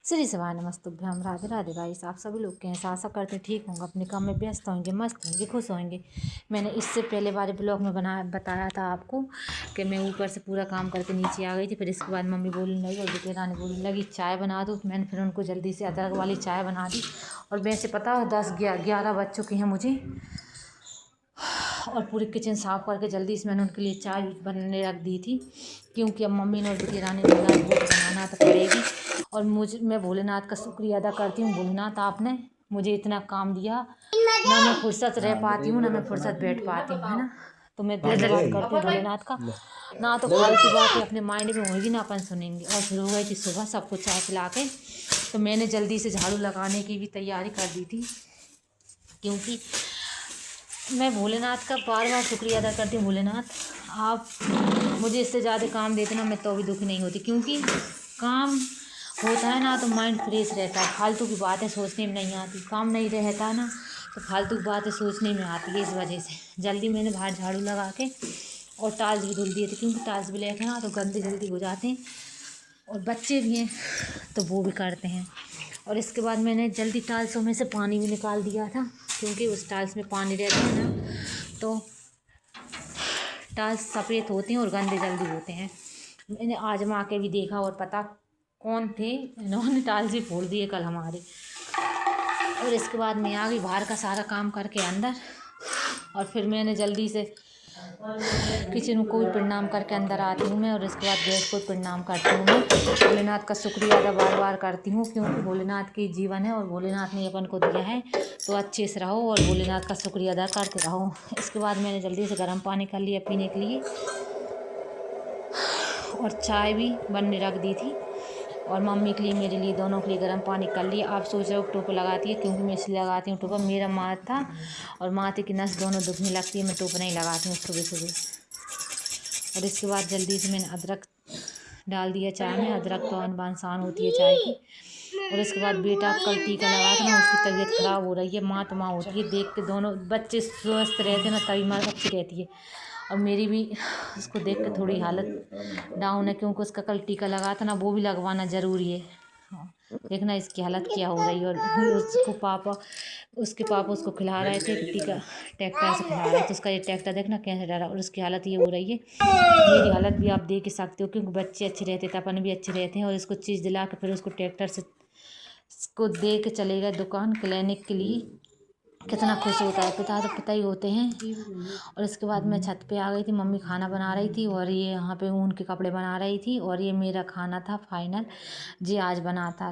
श्री शिवाय नमस्तुभ्यम। राधे राधे गाइस, आप सभी लोग कैसे हैं? आशा करते ठीक होंगे, अपने काम में व्यस्त होंगे, मस्त होंगे, खुश होंगे। मैंने इससे पहले वाले ब्लॉग में बताया था आपको कि मैं ऊपर से पूरा काम करके नीचे आ गई थी। फिर इसके बाद मम्मी बोलने लगी और बेटी रानी बोलने लगी चाय बना दो। मैंने फिर उनको जल्दी से अदरक वाली चाय बना दी। और वैसे पता है 10-11 बज चुके हैं मुझे, और पूरी किचन साफ़ करके जल्दी से मैंने उनके लिए चाय बनने रख दी थी, क्योंकि अब मम्मी ने और बेटी रानी ने बोला वो बनाना तो पड़ेगी। और मैं भोलेनाथ का शुक्रिया अदा करती हूँ। भोलेनाथ, आपने मुझे इतना काम दिया, ना मैं फुर्सत रह पाती हूँ, ना मैं फुर्सत बैठ पाती हूँ, है ना। तो मैं धन्यवाद करती हूँ भोलेनाथ का। ना तो फालतू बातें अपने माइंड में होगी, ना अपन सुनेंगे। और फिर हो गई थी सुबह सबको चाय पिला के, तो मैंने जल्दी से झाड़ू लगाने की भी तैयारी कर दी थी, क्योंकि मैं भोलेनाथ का बार बार शुक्रिया अदा करती हूँ। भोलेनाथ, आप मुझे इससे ज़्यादा काम देते ना, मैं तो भी दुखी नहीं होती, क्योंकि काम होता है ना तो माइंड फ्रेश रहता है, फालतू की बातें सोचने में नहीं आती। काम नहीं रहता ना तो फालतू की बातें सोचने में आती है। इस वजह से जल्दी मैंने बाहर झाड़ू लगा के और टाइल्स भी धुल दिए थे, क्योंकि टाइल्स ब्लैक है ना तो गंदे जल्दी हो जाते हैं, और बच्चे भी हैं तो वो भी करते हैं। और इसके बाद मैंने जल्दी टाइल्सों में से पानी भी निकाल दिया था, क्योंकि उस टाइल्स में पानी रहता है ना तो टाइल्स सफ़ेद होते हैं और गंदे जल्दी होते हैं। मैंने आजमा के भी देखा, और पता कौन थे, इन्होंने टाइल्स ही फोड़ दिए कल हमारे। और इसके बाद मैं आ गई बाहर का सारा काम करके अंदर, और फिर मैंने जल्दी से किचन को भी प्रणाम करके अंदर आती हूँ मैं। और इसके बाद गैस को प्रणाम करती हूँ मैं। भोलेनाथ का शुक्रिया अदा बार बार करती हूँ, क्योंकि भोलेनाथ की जीवन है और भोलेनाथ ने अपन को दिया है, तो अच्छे से रहो और भोलेनाथ का शुक्रिया अदा करते रहो। इसके बाद मैंने जल्दी से गर्म पानी कर लिया पीने के लिए, और चाय भी बनने रख दी थी। और मम्मी के लिए, मेरे लिए, दोनों के लिए गर्म पानी कर लिया। आप सोच रहे हो टोपा लगाती है, क्योंकि मैं इसलिए लगाती हूँ टोपा, मेरा माथा और माथे की नस दोनों दुखने लगती है, मैं टोपा नहीं लगाती हूँ सुबह सुबह। और इसके बाद जल्दी से मैंने अदरक डाल दिया चाय में। अदरक तो अनबान शान होती है चाय की। और इसके बाद बेटा कल टीका लगा था ना, उसकी तबीयत ख़राब हो रही है। माँ तो माँ होती है, देख के दोनों बच्चे स्वस्थ रहते ना तभी माँ अच्छी रहती है। और मेरी भी उसको देख के थोड़ी हालत डाउन है, क्योंकि उसका कल टीका लगा था ना, वो भी लगवाना ज़रूरी है। देखना इसकी हालत क्या हो रही है। और उसके पापा उसको खिला रहे थे टीका, ट्रैक्टर से खिला रहे थे। उसका ये ट्रैक्टर देखना कैसे डरा, और उसकी हालत ये हो रही है। मेरी हालत भी आप देख ही सकते हो, क्योंकि बच्चे अच्छे रहते तो अपन भी अच्छे रहते हैं। और इसको चीज़ दिला के फिर उसको ट्रैक्टर से को दे के चले गए दुकान क्लिनिक के लिए। कितना खुश होता है पिता, तो पिता ही होते हैं। और इसके बाद मैं छत पे आ गई थी, मम्मी खाना बना रही थी, और ये यहाँ पे ऊन के कपड़े बना रही थी। और ये मेरा खाना था फाइनल, जी आज बना था।